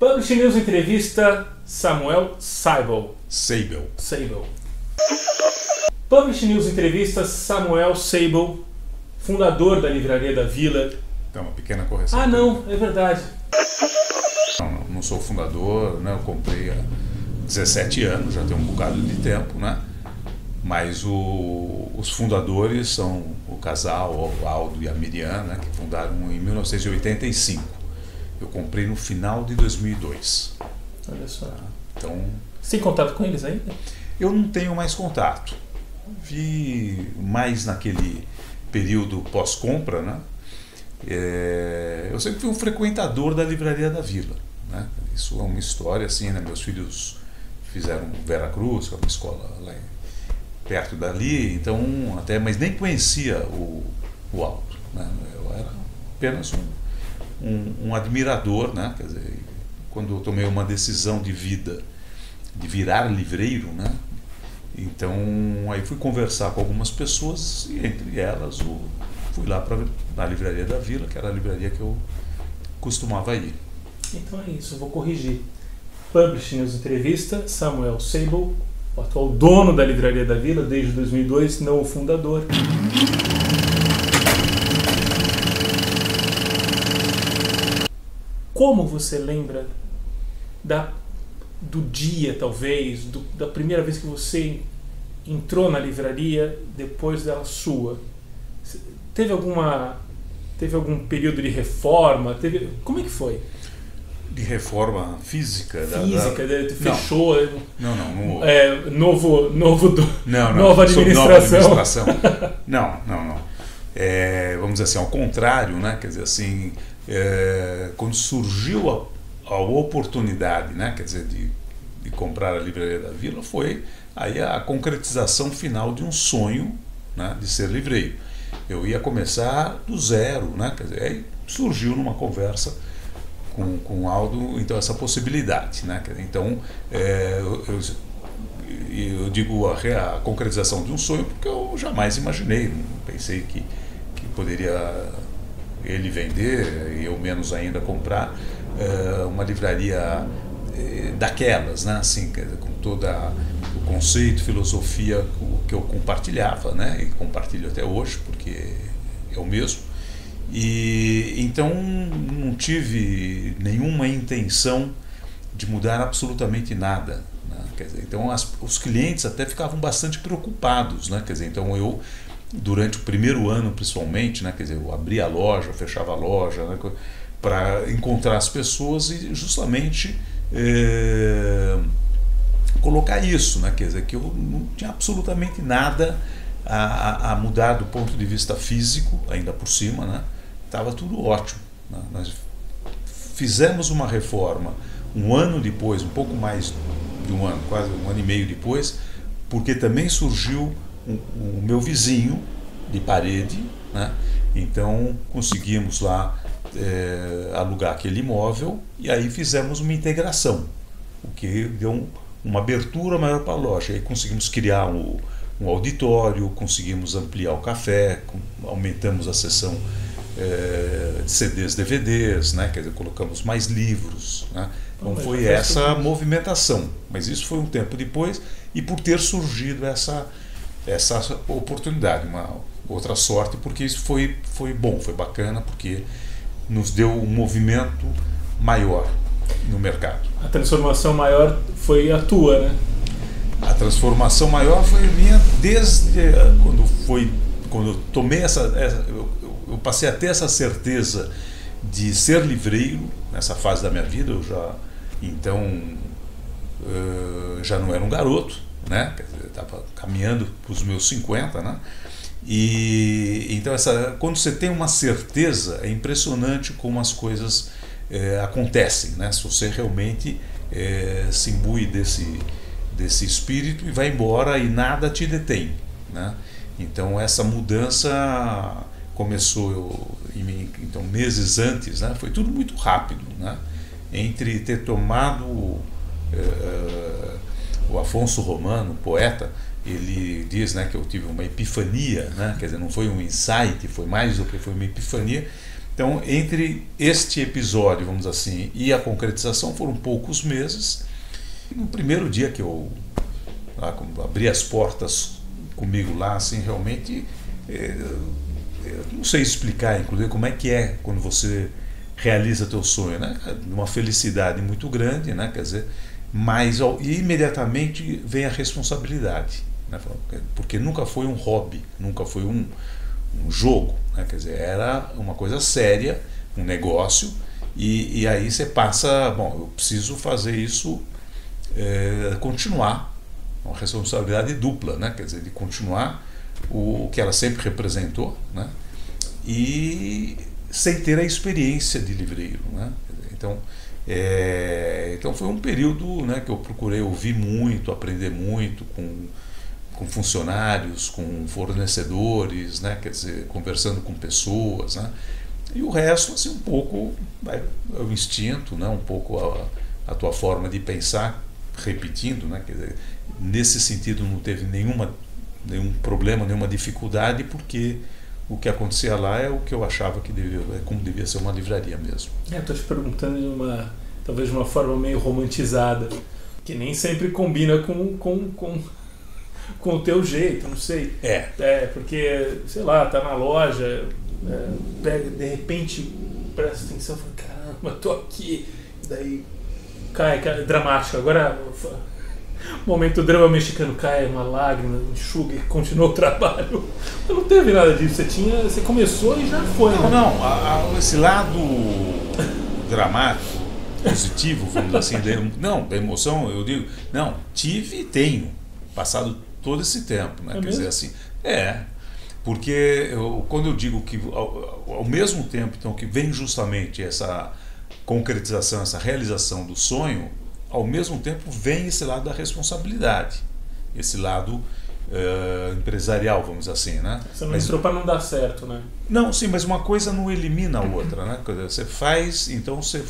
Publish News entrevista Samuel Seibel. Publish News entrevista Samuel Seibel, fundador da Livraria da Vila. Então, uma pequena correção. Ah, não, é verdade. Não sou fundador, né? Eu comprei há 17 anos, já tem um bocado de tempo, né? Mas os fundadores são o casal, o Aldo e a Miriam, né? Que fundaram em 1985. Eu comprei no final de 2002. Olha só. Então, você tem contato com eles ainda? Eu não tenho mais contato. Vi mais naquele período pós-compra, né? Eu sempre fui um frequentador da Livraria da Vila, né? Isso é uma história assim, né? Meus filhos fizeram Vera Cruz, que é uma escola lá perto dali, então mas nem conhecia o Aldo, né? Eu era apenas um admirador, né? Quer dizer, quando eu tomei uma decisão de vida de virar livreiro, né? Então aí fui conversar com algumas pessoas e entre elas fui lá na Livraria da Vila, que era a livraria que eu costumava ir. Então é isso, eu vou corrigir. Publish News entrevista Samuel Seibel, o atual dono da Livraria da Vila desde 2002, não o fundador. Como você lembra do dia, talvez, da primeira vez que você entrou na livraria depois dela sua? Teve algum período de reforma? Como é que foi? De reforma física? Fechou? Não. Nova administração. Não. Vamos dizer assim, ao contrário, né? Quer dizer assim, quando surgiu a oportunidade, né? Quer dizer, de comprar a Livraria da Vila, foi aí a concretização final de um sonho, né? De ser livreiro. Eu ia começar do zero, né? Quer dizer, aí surgiu numa conversa com o Aldo, então, essa possibilidade, né? Então, eu digo a concretização de um sonho porque eu jamais imaginei, não pensei que poderia ele vender e eu menos ainda comprar uma livraria daquelas, né? Assim, com toda o conceito, filosofia que eu compartilhava, né? E compartilho até hoje porque é o mesmo. E então não tive nenhuma intenção de mudar absolutamente nada, né? Quer dizer, então os clientes até ficavam bastante preocupados, né? Quer dizer, então eu durante o primeiro ano principalmente, né? Quer dizer, eu abria a loja, fechava a loja, né? Para encontrar as pessoas e justamente colocar isso, né? Quer dizer, que eu não tinha absolutamente nada a mudar do ponto de vista físico, ainda por cima, né? Estava tudo ótimo, né? Nós fizemos uma reforma um ano depois, um pouco mais de um ano, quase um ano e meio depois, porque também surgiu o meu vizinho de parede, né? Então conseguimos lá alugar aquele imóvel e aí fizemos uma integração, o que deu uma abertura maior para a loja. Aí conseguimos criar um auditório, conseguimos ampliar o café, aumentamos a seção de CDs, DVDs, né? Quer dizer, colocamos mais livros, né? Então foi essa movimentação, mas isso foi um tempo depois e por ter surgido essa oportunidade, uma outra sorte, porque isso foi bom, foi bacana, porque nos deu um movimento maior no mercado. A transformação maior foi a tua, né? A transformação maior foi minha desde quando eu tomei eu passei a ter essa certeza de ser livreiro nessa fase da minha vida. Eu já não era um garoto, né? Quer dizer, estava caminhando para os meus 50, né? E então quando você tem uma certeza, é impressionante como as coisas acontecem, né? Se você realmente se imbui desse espírito e vai embora e nada te detém, né? Então essa mudança começou então meses antes, né? Foi tudo muito rápido, né? Entre ter tomado o Afonso Romano, poeta, ele diz, né, que eu tive uma epifania, né? Quer dizer, não foi um insight, foi mais do que foi uma epifania, Então, entre este episódio, vamos dizer assim, e a concretização foram poucos meses. No primeiro dia que eu abri as portas comigo lá, assim, realmente, eu não sei explicar, inclusive, como é que é quando você realiza teu sonho, né? Uma felicidade muito grande, né? Quer dizer, mas imediatamente vem a responsabilidade, né? Porque nunca foi um hobby, nunca foi um jogo, né? Quer dizer, era uma coisa séria, um negócio, e aí você passa, bom, eu preciso fazer isso, continuar, uma responsabilidade dupla, né? Quer dizer, de continuar o que ela sempre representou, né? E sem ter a experiência de livreiro, né? Então, então foi um período, né, que eu procurei ouvir muito, aprender muito com funcionários, com fornecedores, né, quer dizer, conversando com pessoas, né? E o resto, assim, um pouco é o instinto, né, um pouco a tua forma de pensar, repetindo, né? Quer dizer, nesse sentido não teve nenhum problema, nenhuma dificuldade, porque o que acontecia lá é o que eu achava que como devia ser uma livraria mesmo. Estou te perguntando talvez de uma forma meio romantizada, que nem sempre combina com o teu jeito, não sei. Porque, sei lá, tá na loja, de repente presta atenção e fala, caramba, eu tô aqui, daí cai, dramático, agora momento drama mexicano, cai uma lágrima, enxuga e continua o trabalho. Não teve nada disso, você começou e já foi. Não, esse lado dramático, positivo, vamos dizer assim, da emoção, eu digo, não, tive e tenho, passado todo esse tempo, né? Quer dizer assim, porque quando eu digo que ao mesmo tempo então, que vem justamente essa concretização, essa realização do sonho, ao mesmo tempo vem esse lado da responsabilidade, esse lado empresarial, vamos dizer assim, né? Você não entrou para não dar certo, né? Não, sim, mas uma coisa não elimina a outra, né? Você faz, então você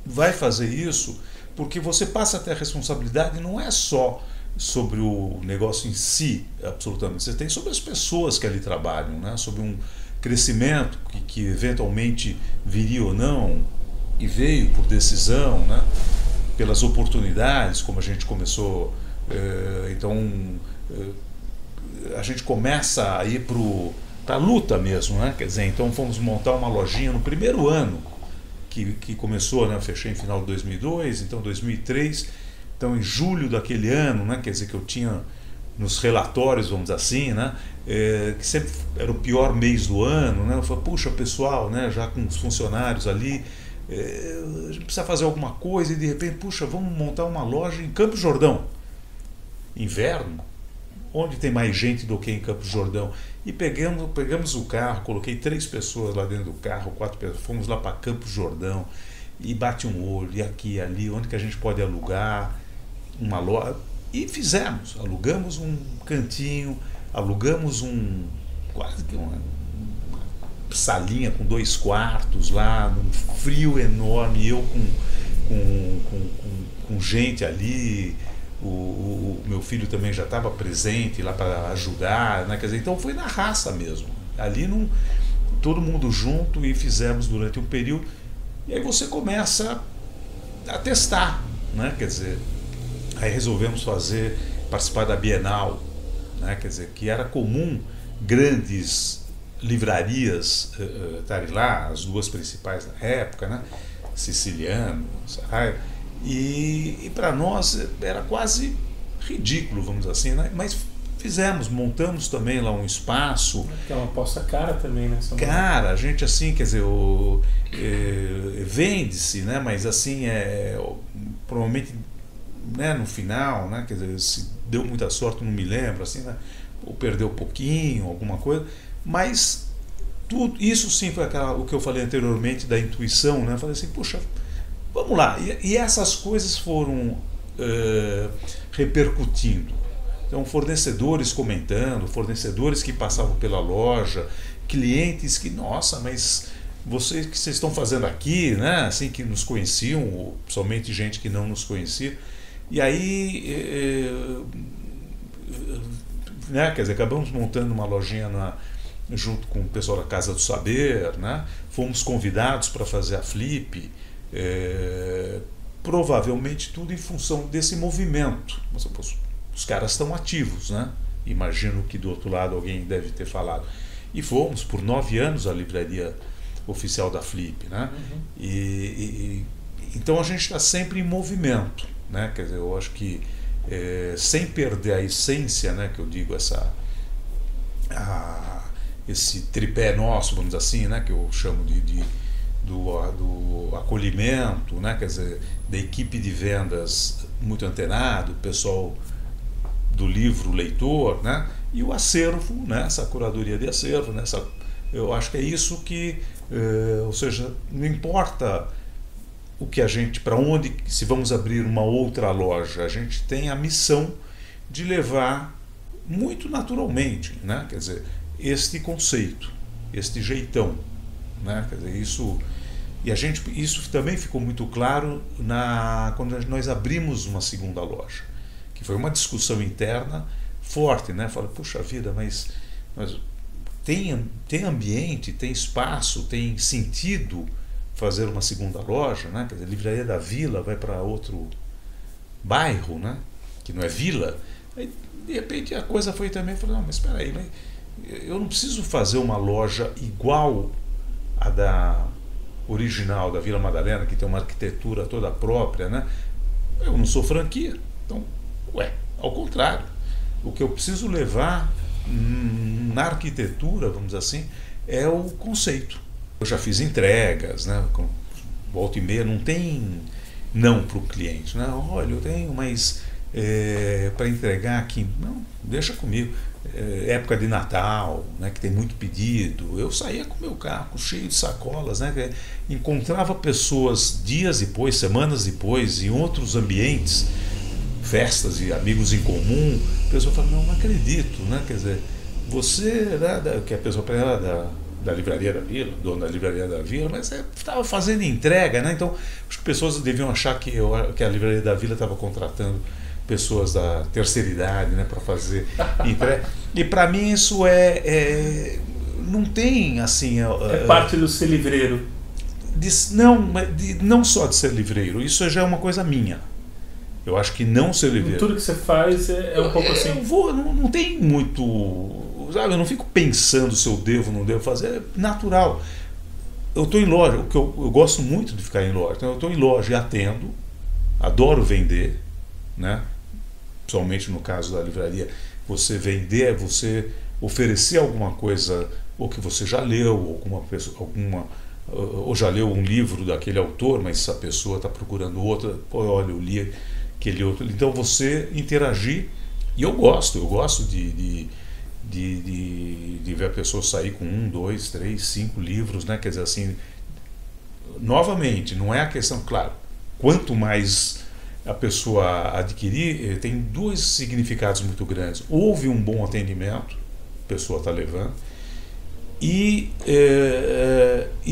vai fazer isso porque você passa a ter a responsabilidade, não é só sobre o negócio em si, absolutamente, você tem sobre as pessoas que ali trabalham, né? Sobre um crescimento que eventualmente viria ou não, e veio por decisão, né? Pelas oportunidades, como a gente começou, a gente começa a ir para a luta mesmo, né? Quer dizer, então fomos montar uma lojinha no primeiro ano que começou, né? Eu fechei em final de 2002, então 2003, então em julho daquele ano, né? Quer dizer que eu tinha nos relatórios, vamos dizer assim, né? Que sempre era o pior mês do ano, né? Eu falei, puxa, pessoal, né? Já com os funcionários ali, a gente precisa fazer alguma coisa, e de repente, puxa, vamos montar uma loja em Campos do Jordão. Inverno? Onde tem mais gente do que em Campos do Jordão? E pegamos o carro, coloquei 3 pessoas lá dentro do carro, 4 pessoas, fomos lá para Campos do Jordão, e bate um olho, e aqui, ali, onde que a gente pode alugar uma loja? E fizemos, alugamos um cantinho, alugamos quase que uma salinha com 2 quartos lá, num frio enorme, eu com gente ali, o meu filho também já estava presente lá para ajudar, né? Quer dizer, então foi na raça mesmo, ali todo mundo junto, e fizemos durante um período, e aí você começa a testar, né? Quer dizer, aí resolvemos participar da Bienal, né? Quer dizer, que era comum grandes livrarias estarem lá, as 2 principais da época, né? Siciliano, Saraiva, e para nós era quase ridículo, vamos dizer assim, né? Mas montamos também lá um espaço. Que é uma aposta cara também, né? Cara, a gente assim, quer dizer, vende-se, né? Mas assim, provavelmente, né, no final, né? Quer dizer, se deu muita sorte, não me lembro, assim, né? Ou perdeu um pouquinho, alguma coisa. Mas tudo isso sim foi o que eu falei anteriormente da intuição, né? Eu falei assim, puxa, vamos lá. E essas coisas foram repercutindo. Então, fornecedores comentando, fornecedores que passavam pela loja, clientes que, nossa, mas vocês que vocês estão fazendo aqui, né? Assim, que nos conheciam, ou somente gente que não nos conhecia. E aí, né? Quer dizer, acabamos montando uma lojinha junto com o pessoal da Casa do Saber, né? Fomos convidados para fazer a Flip, provavelmente tudo em função desse movimento. Os caras estão ativos, né? Imagino que do outro lado alguém deve ter falado. E fomos por 9 anos a livraria oficial da Flip, né? Então a gente está sempre em movimento, né? Quer dizer, eu acho que sem perder a essência, né? Que eu digo, esse tripé nosso, vamos dizer assim, né? Que eu chamo do acolhimento, né? Quer dizer, da equipe de vendas muito antenado, o pessoal do livro leitor, né? E o acervo, né? Essa curadoria de acervo, né? Eu acho que é isso que, ou seja, não importa o que a gente, para onde, se vamos abrir uma outra loja, a gente tem a missão de levar muito naturalmente, né? Quer dizer, este conceito, este jeitão, né? Quer dizer, isso também ficou muito claro quando nós abrimos uma segunda loja, que foi uma discussão interna forte, né? Fala, puxa vida, mas tem ambiente, tem espaço, tem sentido fazer uma segunda loja, né? Quer dizer, a Livraria da Vila vai para outro bairro, né? Que não é vila. Aí, de repente a coisa foi também, falei, não, mas espera aí, eu não preciso fazer uma loja igual a da original da Vila Madalena, que tem uma arquitetura toda própria, né? Eu não sou franquia, então, ao contrário, o que eu preciso levar na arquitetura, vamos dizer assim, é o conceito. Eu já fiz entregas, né? Volta e meia, não tem não para o cliente, né? Olha, eu tenho, mas para entregar aqui, não, deixa comigo. Época de Natal, né? Que tem muito pedido, eu saía com o meu carro cheio de sacolas, né? Encontrava pessoas dias depois, semanas depois, em outros ambientes, festas e amigos em comum, a pessoa fala, não acredito, né? Quer dizer, você, né, que a pessoa era da Livraria da Vila, dona da Livraria da Vila, mas estava fazendo entrega, né? Então, acho que pessoas deviam achar que a Livraria da Vila estava contratando pessoas da terceira idade, né, para fazer entrega. E para mim isso não tem assim... É parte do ser livreiro. Não só de ser livreiro, isso já é uma coisa minha. Eu acho que não ser livreiro... Tudo que você faz é um pouco assim... Não tem muito... Sabe, eu não fico pensando se eu devo ou não devo fazer, é natural. Eu estou em loja, eu gosto muito de ficar em loja, então eu estou em loja e atendo, adoro vender, né? Principalmente no caso da livraria, você vender é você oferecer alguma coisa, ou que você já leu, ou já leu um livro daquele autor, mas a pessoa está procurando outra, olha, eu li aquele outro. Então você interagir, e eu gosto de ver a pessoa sair com 1, 2, 3, 5 livros, né? Quer dizer assim, novamente, não é a questão, claro, quanto mais a pessoa adquirir, tem 2 significados muito grandes. Houve um bom atendimento, a pessoa está levando, e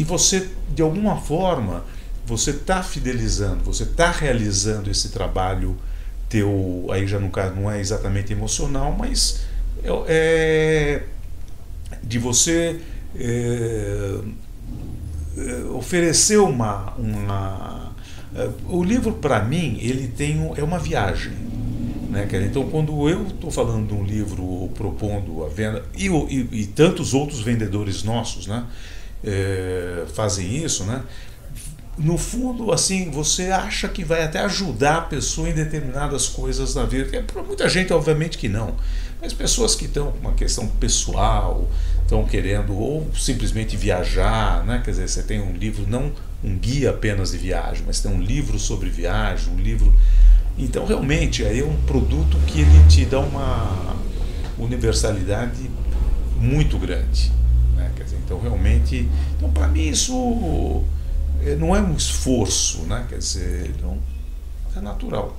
você, de alguma forma, você está fidelizando, você está realizando esse trabalho teu, aí já no caso não é exatamente emocional, mas de você oferecer o livro, para mim, ele é uma viagem, né? Então, quando eu estou falando de um livro ou propondo a venda, e tantos outros vendedores nossos, né, fazem isso, né? No fundo, assim, você acha que vai até ajudar a pessoa em determinadas coisas na vida. Para muita gente, obviamente que não. Mas pessoas que estão com uma questão pessoal, estão querendo ou simplesmente viajar, né? Quer dizer, você tem um livro, não um guia apenas de viagem, mas tem um livro sobre viagem, um livro... Então, realmente, aí é um produto que ele te dá uma universalidade muito grande, né? Quer dizer, então, realmente... Então, para mim, isso... não é um esforço, né? Quer dizer, não, é natural.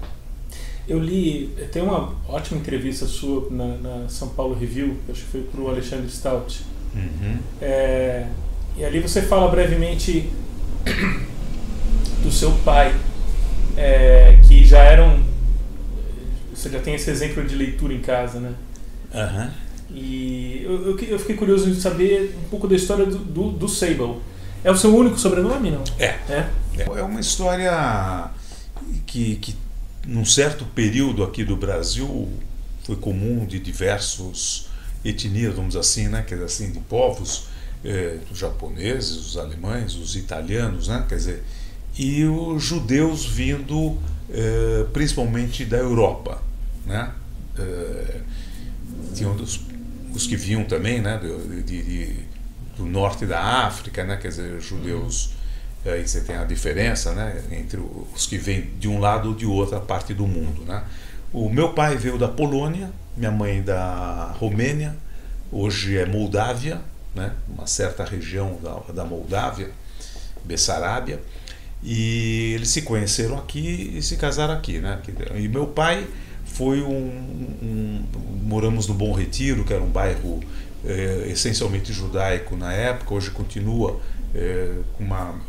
Eu li, tem uma ótima entrevista sua na São Paulo Review, que acho que foi para o Alexandre Stout. Uhum. E ali você fala brevemente do seu pai, que já você já tem esse exemplo de leitura em casa, né? Uhum. E eu fiquei curioso de saber um pouco da história do Seibel. É o seu único sobrenome, não? É uma história que num certo período aqui do Brasil foi comum, de diversos etnias, vamos dizer assim, né? Quer dizer, assim, de povos, os japoneses, os alemães, os italianos, né? Quer dizer, e os judeus vindo principalmente da Europa, né? Tinham os que vinham também, né? Do norte da África, né? Quer dizer, judeus. Aí você tem a diferença, né, entre os que vêm de um lado ou de outra parte do mundo, né? O meu pai veio da Polônia, minha mãe da Romênia, hoje é Moldávia, né, uma certa região da Moldávia, Bessarábia, e eles se conheceram aqui e se casaram aqui, né? E meu pai foi moramos no Bom Retiro, que era um bairro essencialmente judaico na época, hoje continua com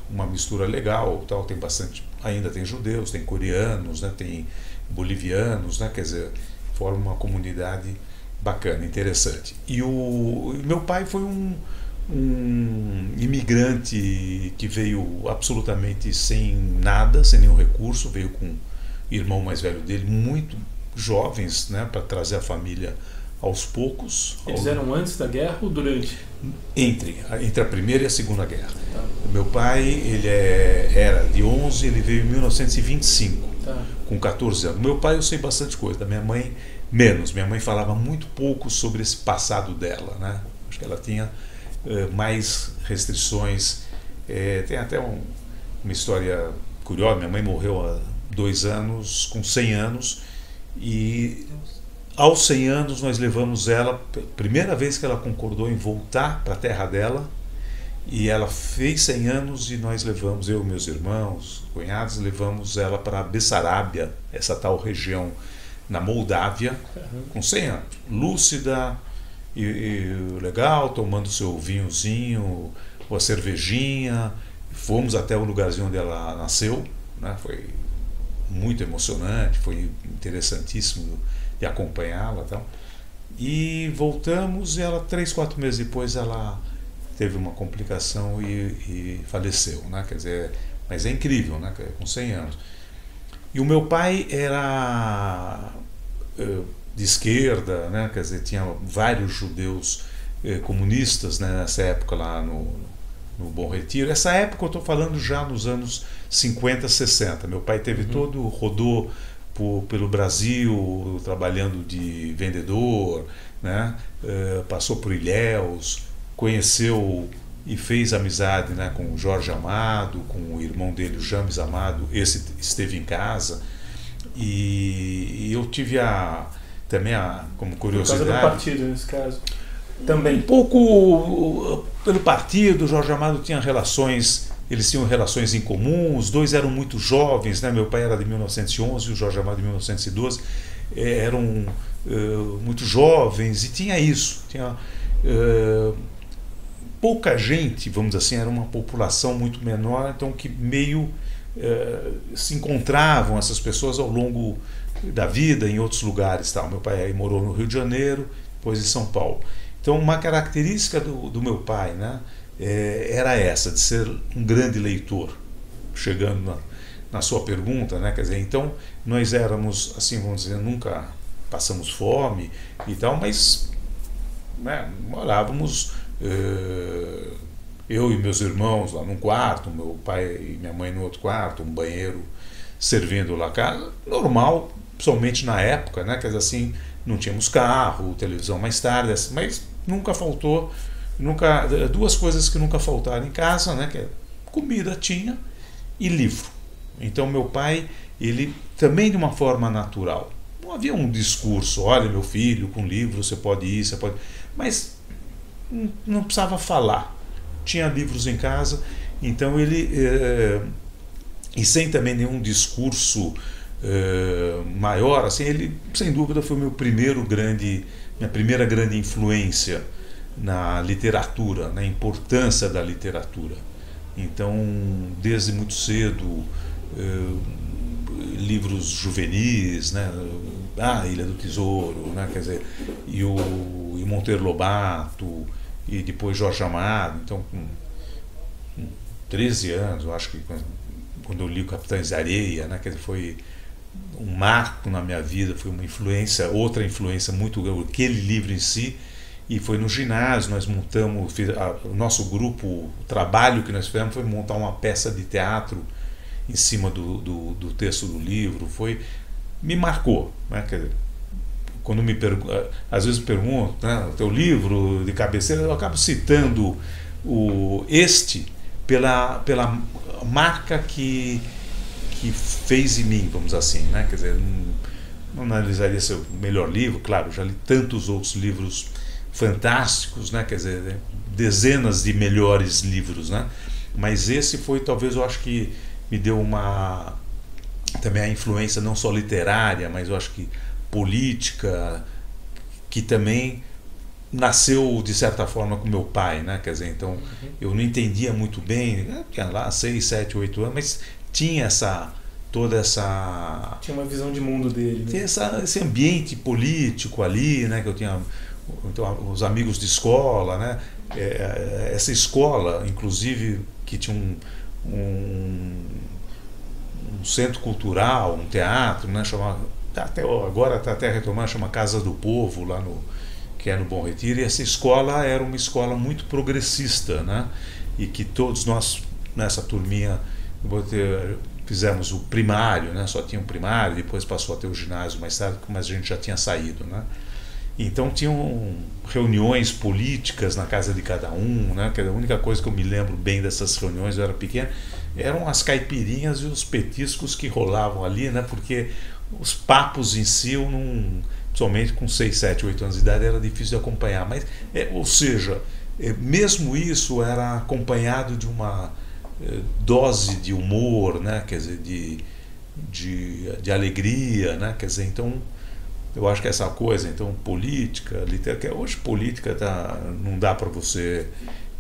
uma mistura legal, tal, tem bastante, ainda tem judeus, tem coreanos, né, tem bolivianos, né, quer dizer, forma uma comunidade bacana, interessante. E o meu pai foi um imigrante que veio absolutamente sem nada, sem nenhum recurso, veio com o irmão mais velho dele, muito jovens, né, para trazer a família aos poucos. Eles eram antes da guerra ou durante? Entre a Primeira e a Segunda Guerra. Tá. Meu pai, ele era de 11, ele veio em 1925, tá, com 14 anos. Meu pai eu sei bastante coisa, da minha mãe menos. Minha mãe falava muito pouco sobre esse passado dela, né? Acho que ela tinha mais restrições. Tem até uma história curiosa, minha mãe morreu há 2 anos, com 100 anos, e aos 100 anos nós levamos ela, primeira vez que ela concordou em voltar para a terra dela, e ela fez 100 anos e nós levamos, eu e meus irmãos, cunhados, levamos ela para Bessarábia, essa tal região na Moldávia, com 100 anos, lúcida e legal, tomando seu vinhozinho, ou a cervejinha, fomos até o lugarzinho onde ela nasceu, né? Foi muito emocionante, foi interessantíssimo de acompanhá-la, tal. E voltamos, e ela 3, 4 meses depois ela teve uma complicação e faleceu, né? Quer dizer, mas é incrível, né? Com 100 anos. E o meu pai era de esquerda, né? Quer dizer, tinha vários judeus comunistas, né? Nessa época lá no Bom Retiro. Essa época eu estou falando já nos anos 50, 60. Meu pai teve rodou pelo Brasil, trabalhando de vendedor, né? Passou por Ilhéus, conheceu e fez amizade, né, com o Jorge Amado, com o irmão dele, o James Amado. Esse esteve em casa, e eu tive também como curiosidade... Por causa do partido, nesse caso. Também. Um pouco pelo partido. O Jorge Amado tinha eles tinham relações em comum, os dois eram muito jovens, né? Meu pai era de 1911 e o Jorge Amado de 1912, eram muito jovens, e tinha isso, tinha pouca gente, vamos dizer assim, era uma população muito menor, então que meio se encontravam essas pessoas ao longo da vida em outros lugares, tal. Meu pai aí morou no Rio de Janeiro, depois em São Paulo. Então uma característica do meu pai, né, era essa, de ser um grande leitor, chegando na sua pergunta, né? Quer dizer, então nós éramos, assim, vamos dizer, nunca passamos fome e tal, mas, né, morávamos, eu e meus irmãos lá num quarto, meu pai e minha mãe no outro quarto, um banheiro servindo lá a casa, normal, principalmente na época, né? Quer dizer, assim, não tínhamos carro, televisão mais tarde, mas nunca faltou, duas coisas que nunca faltaram em casa, né? Que é comida tinha e livro. Então meu pai, ele também de uma forma natural, não havia um discurso, olha meu filho, com livro você pode ir, você pode, mas não precisava falar, tinha livros em casa, então ele e sem também nenhum discurso maior, assim, ele sem dúvida foi minha primeira grande influência na literatura, na importância da literatura. Então, desde muito cedo, livros juvenis, né? Ilha do Tesouro, né? Quer dizer, e e Monteiro Lobato, e depois Jorge Amado. Então, com 13 anos, eu acho que quando eu li o Capitães de Areia, né, que foi um marco na minha vida, foi uma influência, outra influência muito grande, aquele livro em si. E foi no ginásio, nós montamos, o nosso grupo, o trabalho que nós fizemos foi montar uma peça de teatro em cima do texto do livro. Me marcou, né? Quando às vezes me perguntam, né, o teu livro de cabeceira, eu acabo citando pela marca que fez em mim, vamos dizer assim, né? Quer dizer, não analisaria se é o melhor livro, claro, já li tantos outros livros fantásticos, né? Quer dizer, dezenas de melhores livros, né? Mas esse foi, talvez, eu acho que me deu também a influência não só literária, mas eu acho que política, que também nasceu de certa forma com meu pai, né? Quer dizer, então eu não entendia muito bem, tinha lá 6, 7, 8 anos, mas tinha toda essa... Tinha uma visão de mundo dele, né? Tinha esse ambiente político ali, né? Que eu tinha... Então, os amigos de escola, né? Essa escola, inclusive, que tinha um centro cultural, um teatro, né? Agora está até retomando, chama Casa do Povo, que é no Bom Retiro, e essa escola era uma escola muito progressista, né? E que todos nós, nessa turminha, fizemos o primário, né? Só tinha um primário, depois passou a ter o ginásio mais tarde, mas a gente já tinha saído, né? Então tinham reuniões políticas na casa de cada um, né? A única coisa que eu me lembro bem dessas reuniões, eu era pequeno, eram as caipirinhas e os petiscos que rolavam ali, né? Porque os papos em si, somente com 6, 7, 8 anos de idade, era difícil de acompanhar. Mas, ou seja, mesmo isso era acompanhado de uma dose de humor, né? Quer dizer, de alegria, né? Quer dizer, então... Eu acho que essa coisa, então, política, literatura, hoje política não dá para você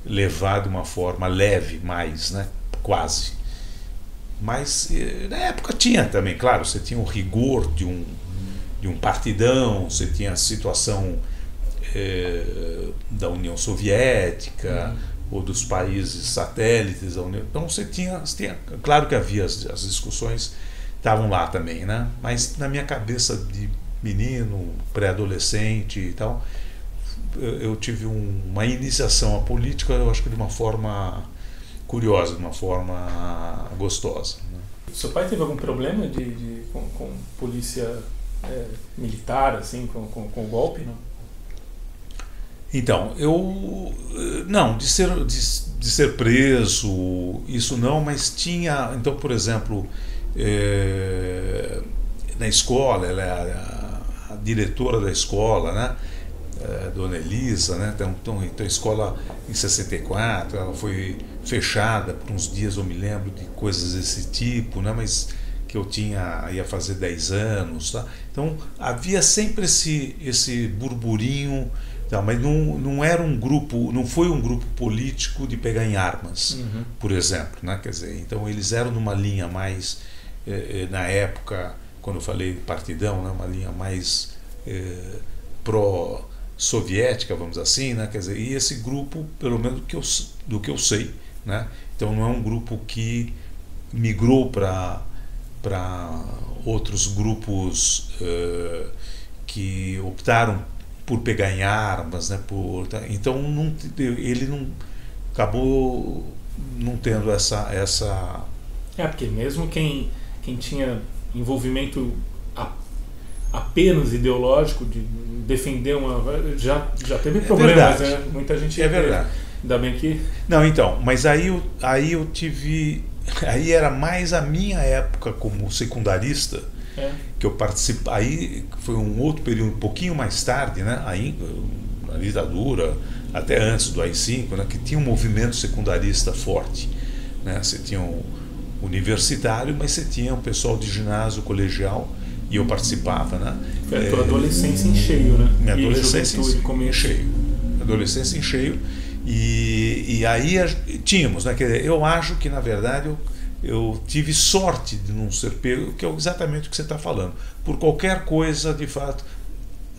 levar de uma forma leve mais, né? Quase. Mas na época tinha também, claro, você tinha o rigor de um partidão, você tinha a situação da União Soviética ou dos países satélites da União. Então você tinha claro que havia as discussões, estavam lá também, né? Mas na minha cabeça de menino, pré-adolescente e tal, eu tive uma iniciação à política, eu acho que de uma forma curiosa, de uma forma gostosa, né? Seu pai teve algum problema com polícia militar, assim, com o golpe, não? Então, não, de ser preso, isso não, mas tinha, então, por exemplo, na escola, ela é a diretora da escola, né? Dona Elisa, né? Então a escola em 64, ela foi fechada por uns dias, eu me lembro de coisas desse tipo, né? Mas que eu ia fazer 10 anos, tá? Então havia sempre esse burburinho, tá? Mas não era um grupo, não foi um grupo político de pegar em armas, por exemplo, né? Quer dizer, então eles eram numa linha mais, na época, quando eu falei partidão, né, uma linha mais pró-soviética, vamos dizer assim, né, quer dizer, e esse grupo, pelo menos do que eu sei, né, então não é um grupo que migrou para outros grupos que optaram por pegar em armas, né, então ele não acabou não tendo essa porque mesmo quem tinha envolvimento apenas ideológico de defender já teve problemas, né? Muita gente verdade. Ainda bem que não, então, mas aí eu tive, aí era mais a minha época como secundarista, que eu participei, aí foi um outro período um pouquinho mais tarde, né? Aí na ditadura, até antes do AI-5, né? Que tinha um movimento secundarista forte, né? Você tinha universitário, mas você tinha um pessoal de ginásio, colegial, e eu participava, né? Foi a tua adolescência em cheio, né? Minha adolescência em cheio. Adolescência em cheio. E aí tínhamos, né? Quer dizer, eu acho que, na verdade, eu tive sorte de não ser pego, que é exatamente o que você está falando. Por qualquer coisa, de fato,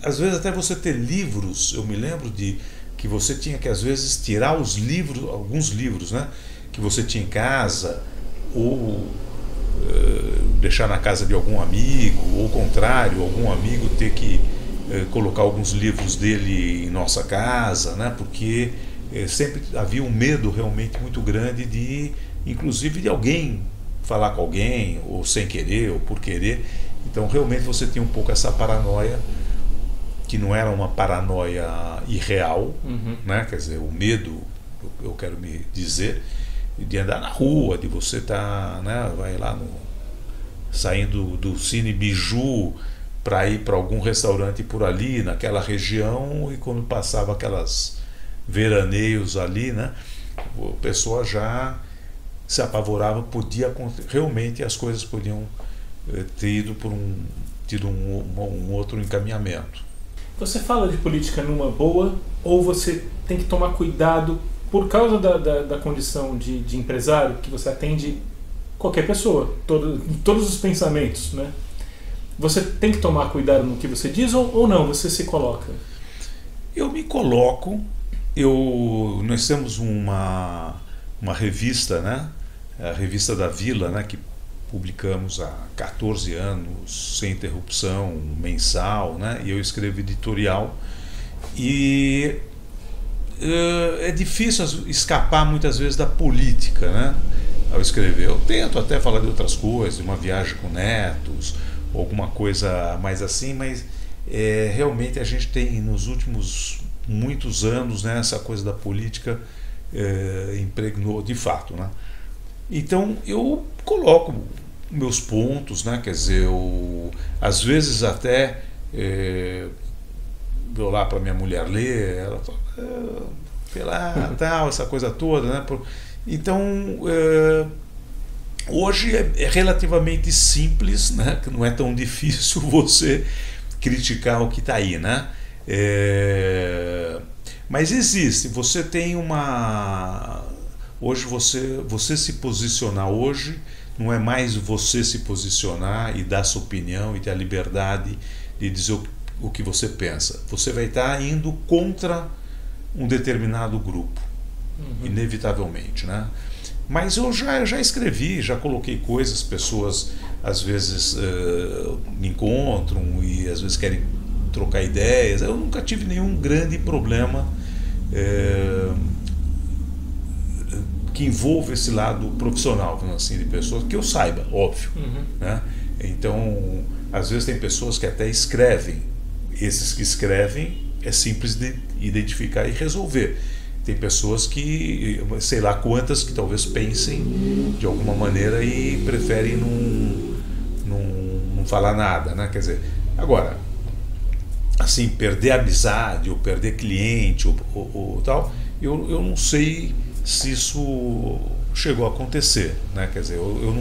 às vezes até você ter livros, eu me lembro de que você tinha que às vezes tirar os livros, alguns livros, né, que você tinha em casa, ou deixar na casa de algum amigo, ou ao contrário, algum amigo ter que colocar alguns livros dele em nossa casa, né, porque sempre havia um medo realmente muito grande de, inclusive, de alguém falar com alguém, ou sem querer, ou por querer. Então realmente você tinha um pouco essa paranoia, que não era uma paranoia irreal, né? Quer dizer, o medo, eu quero me dizer, de andar na rua, de você estar, né, vai lá saindo do Cine Biju para ir para algum restaurante por ali, naquela região, e quando passava aquelas veraneios ali, né, a pessoa já se apavorava, realmente as coisas podiam ter tido um outro encaminhamento. Você fala de política numa boa, ou você tem que tomar cuidado por causa da condição de empresário, que você atende qualquer pessoa, todos os pensamentos, né? Você tem que tomar cuidado no que você diz, ou não? Você se coloca? Eu me coloco. Nós temos uma revista, né? A Revista da Vila, né? Que publicamos há 14 anos, sem interrupção, mensal, né? E eu escrevo editorial. E é difícil escapar muitas vezes da política, né? Ao escrever. Eu tento até falar de outras coisas, de uma viagem com netos, alguma coisa mais assim, mas realmente a gente tem nos últimos muitos anos, né, essa coisa da política impregnou de fato, né? Então eu coloco meus pontos, né? Quer dizer, às vezes até vou lá para minha mulher ler, ela fala, sei lá, tal, essa coisa toda, né? Então hoje é relativamente simples, né? Que não é tão difícil você criticar o que está aí, né? Mas existe, você tem hoje você se posicionar hoje não é mais você se posicionar e dar sua opinião e ter a liberdade de dizer o que você pensa. Você vai estar indo contra um determinado grupo, inevitavelmente, né? Mas eu já escrevi, já coloquei coisas, pessoas às vezes me encontram e às vezes querem trocar ideias. Eu nunca tive nenhum grande problema que envolva esse lado profissional, assim, de pessoas, que eu saiba, óbvio, né? Então, às vezes tem pessoas que até escrevem. Esses que escrevem é simples de identificar e resolver. Tem pessoas que, sei lá quantas, que talvez pensem de alguma maneira e preferem não falar nada, né? Quer dizer, agora, assim, perder amizade ou perder cliente ou tal, eu não sei se isso chegou a acontecer, né? Quer dizer, eu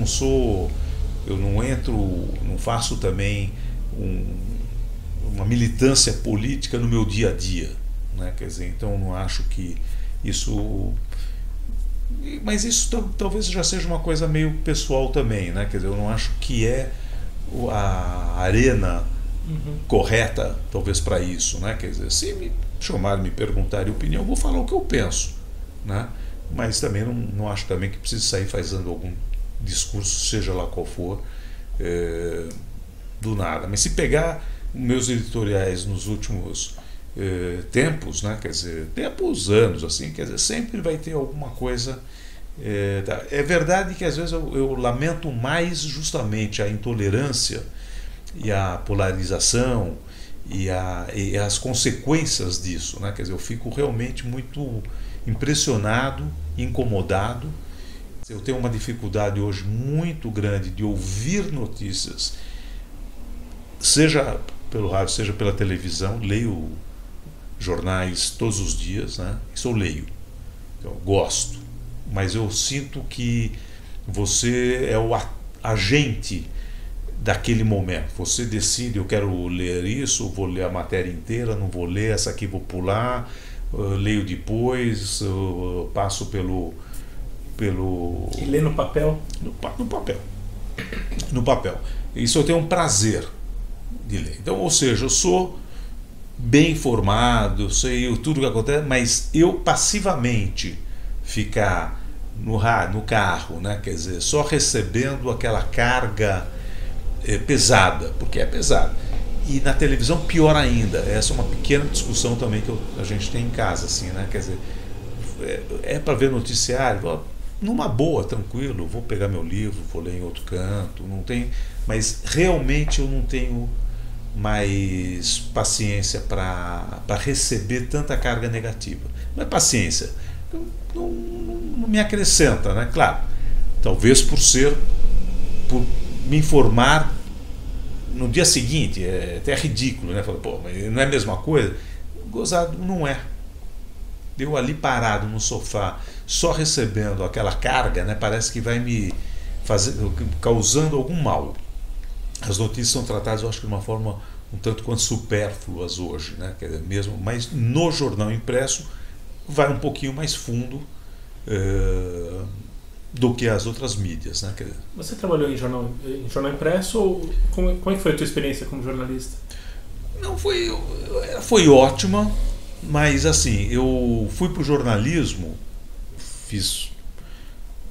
não entro, não faço também uma militância política no meu dia a dia, né? Quer dizer, então eu não acho que isso, mas isso talvez já seja uma coisa meio pessoal também, né? Quer dizer, eu não acho que é a arena correta talvez para isso, né? Quer dizer, se me chamarem, me perguntarem opinião, eu vou falar o que eu penso, né? Mas também não acho também que precise sair fazendo algum discurso, seja lá qual for, do nada. Mas se pegar meus editoriais nos últimos tempos, né, quer dizer, tempos, anos, assim, quer dizer, sempre vai ter alguma coisa. É verdade que às vezes eu lamento mais justamente a intolerância e a polarização e as consequências disso, né? Quer dizer, eu fico realmente muito impressionado, incomodado. Eu tenho uma dificuldade hoje muito grande de ouvir notícias, seja pelo rádio, seja pela televisão. Leio jornais todos os dias, né? Isso eu leio, eu gosto, mas eu sinto que você é o agente daquele momento. Você decide, eu quero ler isso, vou ler a matéria inteira, não vou ler essa aqui, vou pular, leio depois, passo pelo E lê no papel? No papel. Isso eu tenho um prazer de ler. Então, ou seja, eu sou bem informado, sei tudo o que acontece, mas eu passivamente ficar no rádio, no carro, né, quer dizer, só recebendo aquela carga pesada, porque é pesada. E na televisão pior ainda. Essa é uma pequena discussão também que a gente tem em casa, assim, né? Quer dizer, é para ver noticiário, numa boa, tranquilo, vou pegar meu livro, vou ler em outro canto, não tem, mas realmente eu não tenho mais paciência para receber tanta carga negativa. Não é paciência, não me acrescenta, né? Claro, talvez por me informar no dia seguinte, é até ridículo, né? Fala, pô, mas não é a mesma coisa? Gozado, não é. Eu ali parado no sofá, só recebendo aquela carga, né? Parece que vai me causando algum mal. As notícias são tratadas, eu acho que de uma forma um tanto quanto supérfluas hoje, né? Quer dizer, mesmo, mas no jornal impresso vai um pouquinho mais fundo do que as outras mídias, né? Você trabalhou em jornal impresso ou como é que foi a tua experiência como jornalista? Não, foi ótima, mas assim, eu fui para o jornalismo, fiz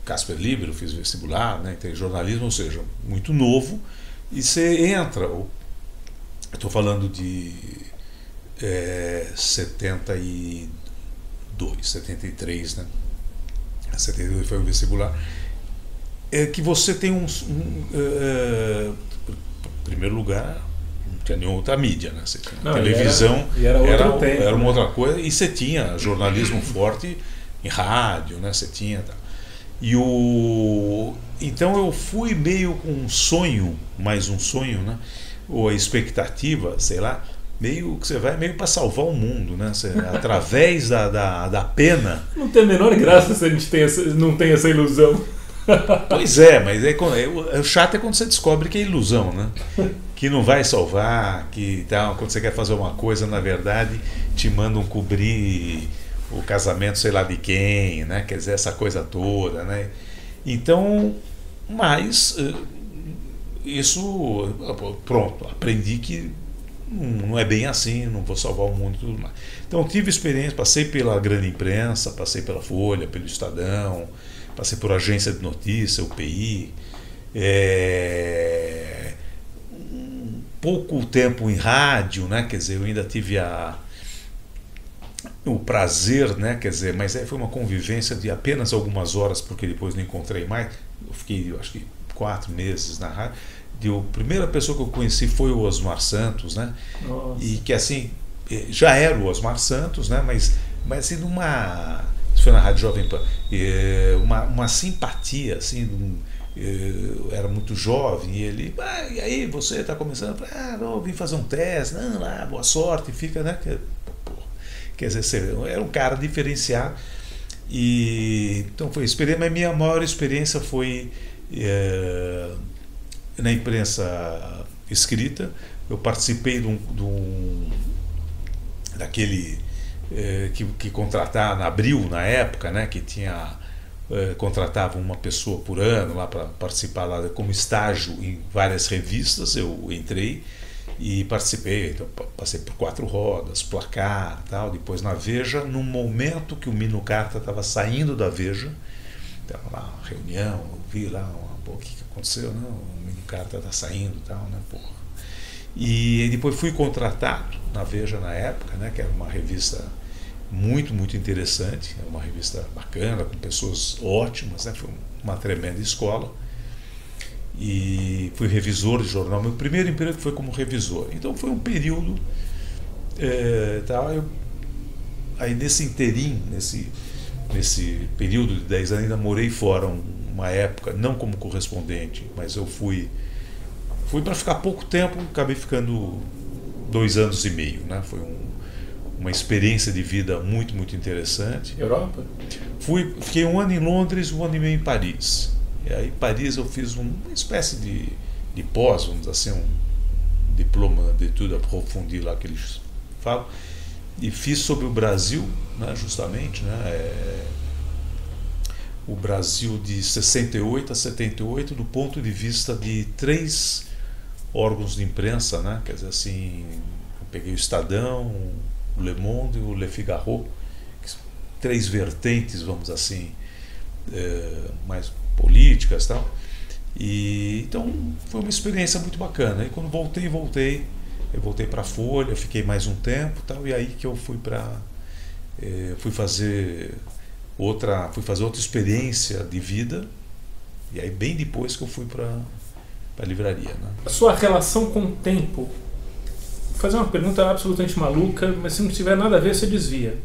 Casper Libero, fiz vestibular, né? Então, jornalismo, ou seja, muito novo, e você entra, eu estou falando de 72, 73, né? 72 foi o vestibular, que você tem em primeiro lugar, não tinha nenhuma outra mídia, né? Você tinha televisão, era uma outra coisa, e você tinha jornalismo forte em rádio, né? Você tinha, tá? Então eu fui meio com um sonho, mais um sonho, né? Ou a expectativa, sei lá, meio que você vai meio para salvar o mundo, né? Você, através da pena. Não tem a menor graça se a gente não tem essa ilusão. Pois é, mas o chato é quando você descobre que é ilusão, né? Que não vai salvar, que quando você quer fazer uma coisa, na verdade, te mandam cobrir o casamento sei lá de quem, né? Quer dizer, essa coisa toda, né? Então, mas isso, pronto, aprendi que não é bem assim, não vou salvar o mundo e tudo mais. Então tive experiência, passei pela grande imprensa, passei pela Folha, pelo Estadão, passei por agência de notícia, UPI, pouco tempo em rádio, né? Quer dizer, eu ainda tive o prazer, né? Quer dizer, mas aí foi uma convivência de apenas algumas horas, porque depois não encontrei mais. Eu fiquei, acho que 4 meses na rádio. A primeira pessoa que eu conheci foi o Osmar Santos, né? Nossa. E que assim, já era o Osmar Santos, né? Mas assim, isso foi na Rádio Jovem Pan, uma simpatia, assim, eu era muito jovem, e ele, e aí, você está começando? Não, vim fazer um teste, não, lá, boa sorte, fica, né? Quer dizer, era um cara diferenciado, e então foi experiência, mas minha maior experiência foi na imprensa escrita. Eu participei daquele que contratava na Abril, na época, né, que contratava uma pessoa por ano lá para participar lá como estágio em várias revistas. Eu entrei e participei, então, passei por 4 Rodas, Placar, tal. Depois na Veja, no momento que o Mino Carta estava saindo da Veja, estava lá uma reunião, eu vi lá o que aconteceu, não, o Mino Carta está saindo, tal, né, porra. E depois fui contratado na Veja na época, né, que era uma revista muito, muito interessante, era uma revista bacana, com pessoas ótimas, né, foi uma tremenda escola. E fui revisor de jornal. Meu primeiro emprego foi como revisor. Então foi um período aí nesse interim, nesse período de 10 anos, ainda morei fora uma época, não como correspondente, mas eu fui para ficar pouco tempo, acabei ficando 2 anos e meio, né? Foi uma experiência de vida muito, muito interessante. Europa? Fiquei 1 ano em Londres, 1 ano e meio em Paris. E aí em Paris eu fiz uma espécie de pós, vamos dizer assim, um diploma de etudes approfondies lá que eles falam, e fiz sobre o Brasil, né, justamente, né, o Brasil de 68 a 78 do ponto de vista de 3 órgãos de imprensa, né, quer dizer assim, peguei o Estadão, o Le Monde e o Le Figaro, três vertentes, vamos assim, mais políticas e tal. E então foi uma experiência muito bacana. E quando voltei para a Folha, fiquei mais um tempo, tal, e aí que eu fui fazer outra experiência de vida. E aí bem depois que eu fui para a livraria, né? A sua relação com o tempo. Vou fazer uma pergunta absolutamente maluca, mas se não tiver nada a ver, você desvia.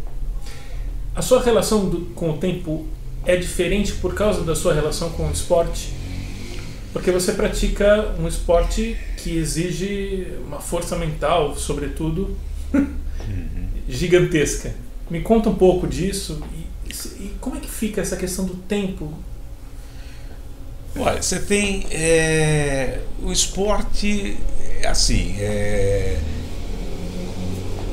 A sua relação com o tempo é diferente por causa da sua relação com o esporte? Porque você pratica um esporte que exige uma força mental, sobretudo, gigantesca. Me conta um pouco disso e como é que fica essa questão do tempo? Olha, você tem o esporte, assim,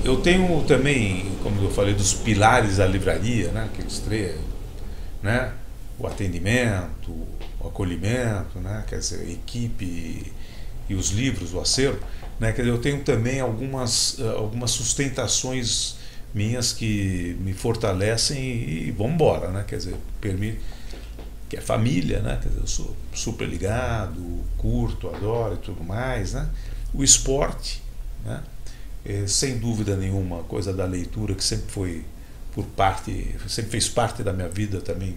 eu tenho também, como eu falei, dos pilares da livraria, né, aqueles três, né, o atendimento, o acolhimento, né, quer dizer, a equipe e os livros, o acervo, né, quer dizer, eu tenho também algumas sustentações minhas que me fortalecem e vão embora, né, quer dizer, permite que é família, né? Quer dizer, eu sou super ligado, curto, adoro e tudo mais, né? O esporte, né? Sem dúvida nenhuma, coisa da leitura que sempre sempre fez parte da minha vida também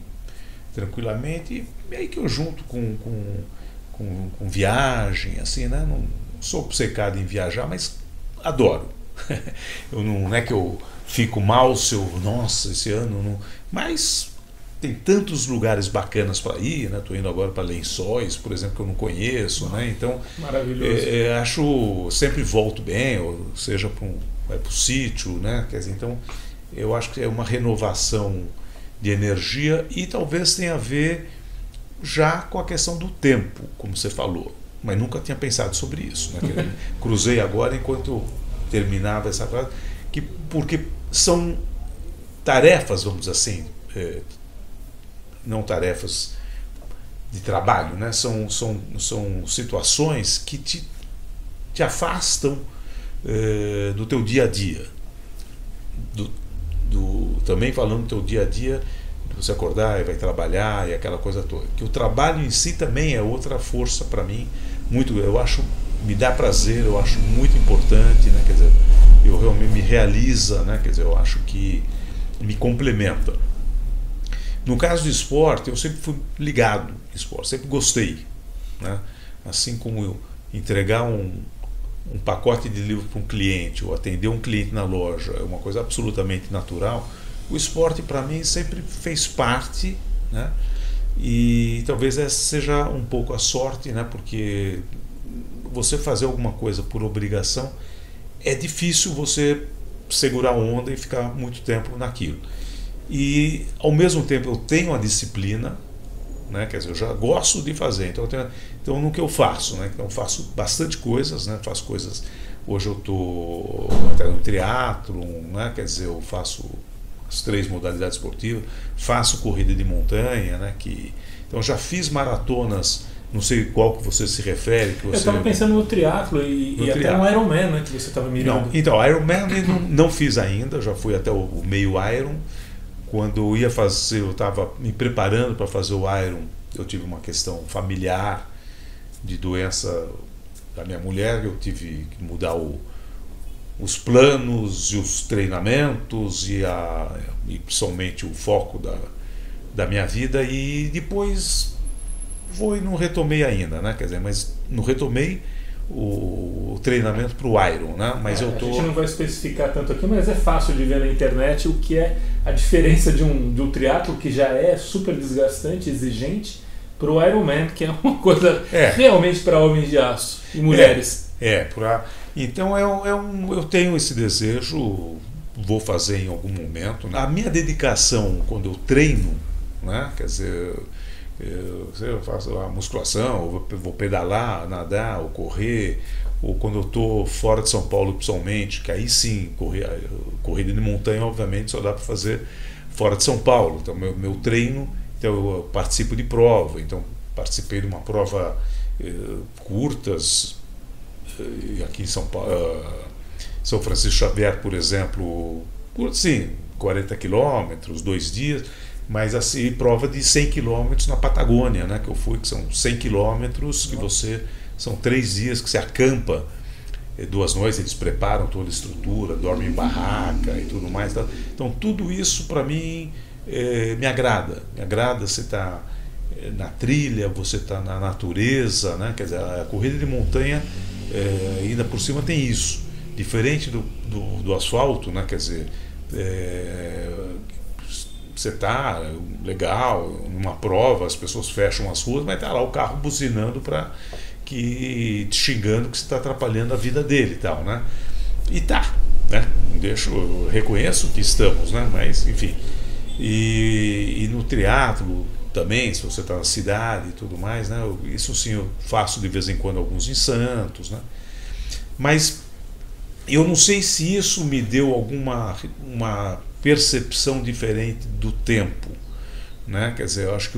tranquilamente, e aí que eu junto com viagem, assim, né? Não sou obcecado em viajar, mas adoro. Não é que eu fico mal se eu, nossa, esse ano não, mas tem tantos lugares bacanas para ir, né? Estou indo agora para Lençóis, por exemplo, que eu não conheço, né? Então, maravilhoso. Sempre volto bem, ou seja, vai para o sítio, né? Quer dizer, então, eu acho que é uma renovação de energia e talvez tenha a ver já com a questão do tempo, como você falou, mas nunca tinha pensado sobre isso, né? Cruzei agora enquanto eu terminava essa frase, porque são tarefas, vamos dizer assim, não tarefas de trabalho, né? São situações que te afastam do teu dia a dia, também falando do teu dia a dia, de você acordar e vai trabalhar e aquela coisa toda, que o trabalho em si também é outra força para mim, muito, eu acho, me dá prazer, eu acho muito importante, né? Quer dizer, eu realmente me realiza, né? Quer dizer, eu acho que me complementa. No caso do esporte, eu sempre fui ligado ao esporte, sempre gostei, né? Assim como eu entregar um pacote de livro para um cliente ou atender um cliente na loja é uma coisa absolutamente natural, o esporte para mim sempre fez parte, né? E talvez essa seja um pouco a sorte, né? Porque você fazer alguma coisa por obrigação é difícil você segurar a onda e ficar muito tempo naquilo. E ao mesmo tempo eu tenho a disciplina, né? Quer dizer, eu já gosto de fazer, então no que eu faço, né? Então eu faço bastante coisas, né? Faço coisas, hoje eu estou até no triatlon, né? Quer dizer, eu faço as 3 modalidades esportivas, faço corrida de montanha, né? Então eu já fiz maratonas, não sei qual que você se refere. Que você... Eu estava pensando no triatlo e até no Ironman, né? Que você estava mirando. Não, então, Ironman não fiz ainda, já fui até o meio Iron. Quando eu ia fazer, eu estava me preparando para fazer o Iron, eu tive uma questão familiar de doença da minha mulher, eu tive que mudar os planos e os treinamentos e principalmente o foco da minha vida, e depois não retomei ainda, né? Quer dizer, mas não retomei o treinamento para o Iron, né? Mas a gente não vai especificar tanto aqui, mas é fácil de ver na internet o que é a diferença de um triatlo que já é super desgastante, exigente, para o Ironman, que é uma coisa realmente para homens de aço e mulheres. Então eu tenho esse desejo, vou fazer em algum momento, né? A minha dedicação quando eu treino, né? Quer dizer, eu faço a musculação, ou vou pedalar, nadar, ou correr, ou quando eu estou fora de São Paulo, principalmente, que aí sim, corrida de montanha, obviamente, só dá para fazer fora de São Paulo. Então, meu treino, então eu participo de prova, então participei de uma prova curtas, aqui em São Paulo, São Francisco Xavier, por exemplo, sim, 40 quilômetros, 2 dias, mas assim, prova de 100 quilômetros na Patagônia, né, que eu fui, que são 100 quilômetros, que são 3 dias que você acampa, 2 noites, eles preparam toda a estrutura, dormem em barraca e tudo mais. Então tudo isso para mim me agrada. Me agrada você estar na trilha, você estar na natureza, né? Quer dizer, a corrida de montanha ainda por cima tem isso. Diferente do asfalto, né? Quer dizer, você está legal, numa prova, as pessoas fecham as ruas, mas está lá o carro buzinando te xingando que você está atrapalhando a vida dele e tal, né? E tá, né? Eu reconheço que estamos, né? Mas, enfim. E no triatlo também, se você está na cidade e tudo mais, né? Isso sim eu faço de vez em quando alguns em Santos, né? Mas eu não sei se isso me deu uma percepção diferente do tempo, né? Quer dizer, eu acho que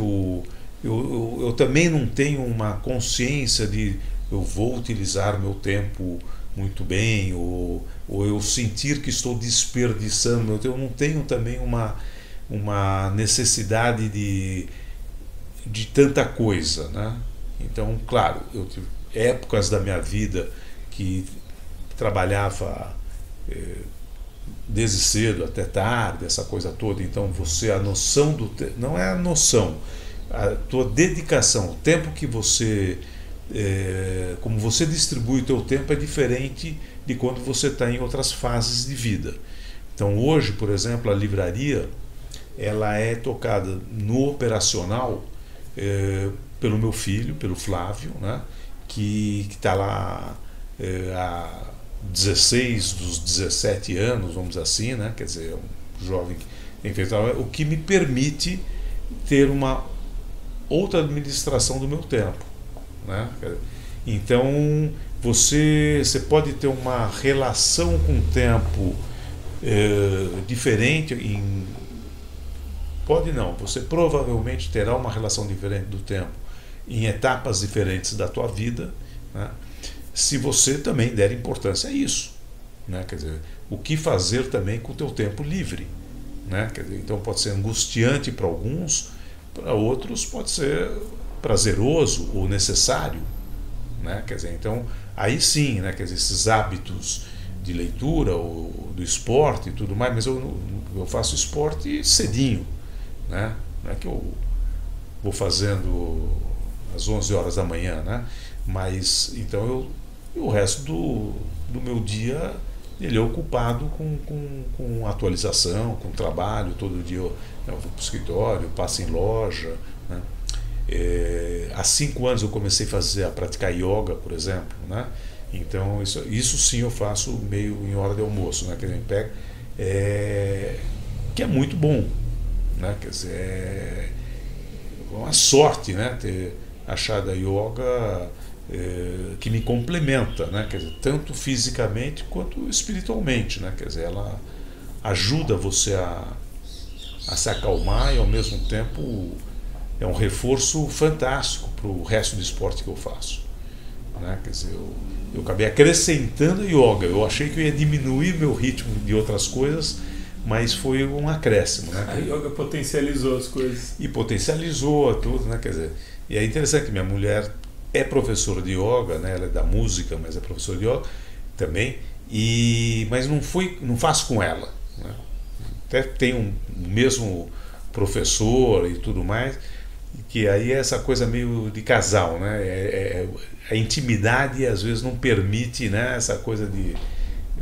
eu também não tenho uma consciência de eu vou utilizar o meu tempo muito bem, ou eu sentir que estou desperdiçando meu tempo. Eu não tenho também uma necessidade de tanta coisa, né? Então, claro, eu tive épocas da minha vida que trabalhava desde cedo até tarde, essa coisa toda. Então a noção do tempo, não é a noção, a tua dedicação, o tempo que você como você distribui o teu tempo é diferente de quando você está em outras fases de vida. Então hoje, por exemplo, a livraria ela é tocada no operacional pelo meu filho, pelo Flávio, né, que está lá há 16 dos 17 anos, vamos dizer assim, né, quer dizer, um jovem que tem feito, o que me permite ter uma outra administração do meu tempo, né? Então você pode ter uma relação com o tempo diferente pode não, você provavelmente terá uma relação diferente do tempo em etapas diferentes da tua vida, né? Se você também der importância a isso, né? Quer dizer, o que fazer também com o teu tempo livre, né? Quer dizer, então pode ser angustiante para alguns, para outros pode ser prazeroso ou necessário, né? Quer dizer, então aí sim, né? Quer dizer, esses hábitos de leitura ou do esporte e tudo mais, mas eu faço esporte cedinho, né? Não é que eu vou fazendo às 11 horas da manhã, né? Mas então o resto do meu dia ele é ocupado com atualização, com trabalho. Todo dia eu vou para o escritório, passo em loja, né? Há 5 anos eu comecei a praticar yoga, por exemplo, né? Então isso sim eu faço meio em hora de almoço, né? Que a gente pega, que é muito bom, né? Quer dizer, é uma sorte, né? Ter achado a yoga que me complementa, né? Quer dizer, tanto fisicamente quanto espiritualmente, né? Quer dizer, ela ajuda você a se acalmar e ao mesmo tempo é um reforço fantástico para o resto do esporte que eu faço, né? Quer dizer, eu acabei acrescentando a yoga. Eu achei que eu ia diminuir meu ritmo de outras coisas, mas foi um acréscimo, né? A yoga potencializou as coisas. E potencializou tudo, né? Quer dizer, e é interessante que minha mulher é professora de yoga, né? Ela é da música, mas é professora de yoga também. Mas não faço com ela, né? Até tem um mesmo professor e tudo mais, que aí é essa coisa meio de casal, né? A intimidade às vezes não permite, né? Essa coisa de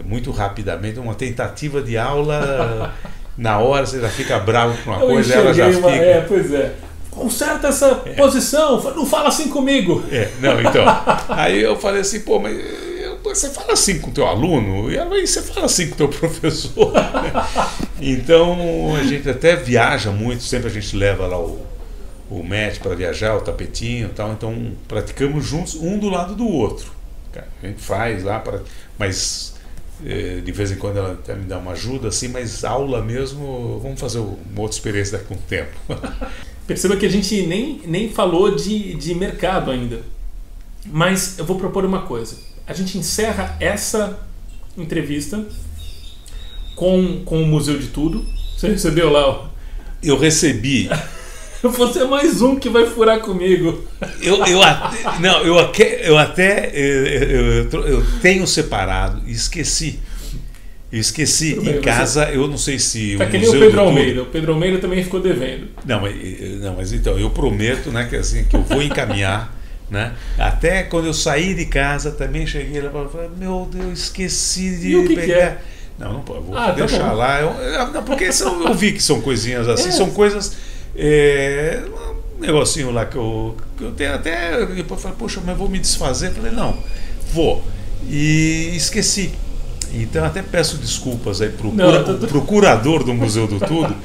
muito rapidamente uma tentativa de aula na hora você já fica bravo com uma coisa, ela já fica. Pois é. Conserta essa posição, não fala assim comigo. Não, então. Aí eu falei assim, pô, mas você fala assim com o teu aluno? E ela, você fala assim com o teu professor? Então a gente até viaja muito, sempre a gente leva lá o mat para viajar, o tapetinho e tal, então praticamos juntos, um do lado do outro. A gente faz lá, mas de vez em quando ela até me dá uma ajuda, assim, mas aula mesmo, vamos fazer uma outra experiência daqui a um tempo. Perceba que a gente nem falou de mercado ainda, mas eu vou propor uma coisa. A gente encerra entrevista com o Museu de Tudo. Você recebeu lá? Eu recebi. Você é mais um que vai furar comigo. Eu tenho separado e esqueci. Eu esqueci Tudo bem, em casa, eu não sei se tá o que nem Museu o Pedro do Tudo... Almeida. O Pedro Almeida também ficou devendo. Não, mas então, eu prometo, né, que, assim, que eu vou encaminhar, né? Até quando eu saí de casa também cheguei lá e falei, meu Deus, esqueci de E o que pegar. Que é? Não, não pode, vou Tá deixar bom. lá. Não, porque eu vi que são coisinhas assim, são coisas. Um negocinho lá que eu tenho até. Depois falei, poxa, mas vou me desfazer. Falei, não, vou. E esqueci. Então até peço desculpas aí pro curador do Museu do Tudo.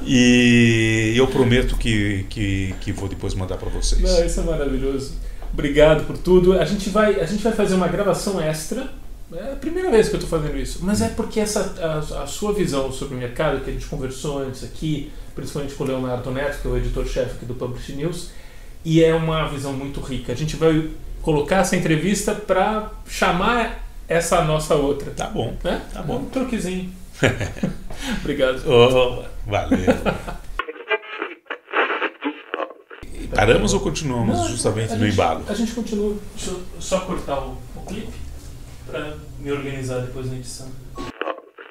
E eu prometo que vou depois mandar para vocês. Não, isso é maravilhoso. Obrigado por tudo. A gente vai fazer uma gravação extra. É a primeira vez que eu estou fazendo isso, mas é porque a sua visão sobre o mercado, que a gente conversou antes aqui, principalmente com o Leonardo Neto, que é o editor-chefe aqui do Publish News, e é uma visão muito rica. A gente vai colocar essa entrevista para chamar essa nossa outra. Tá bom, né? Tá bom. Um truquezinho. Obrigado. Valeu. Paramos ou continuamos justamente no embalo? A gente continua. Deixa eu só cortar o clipe para me organizar depois na edição.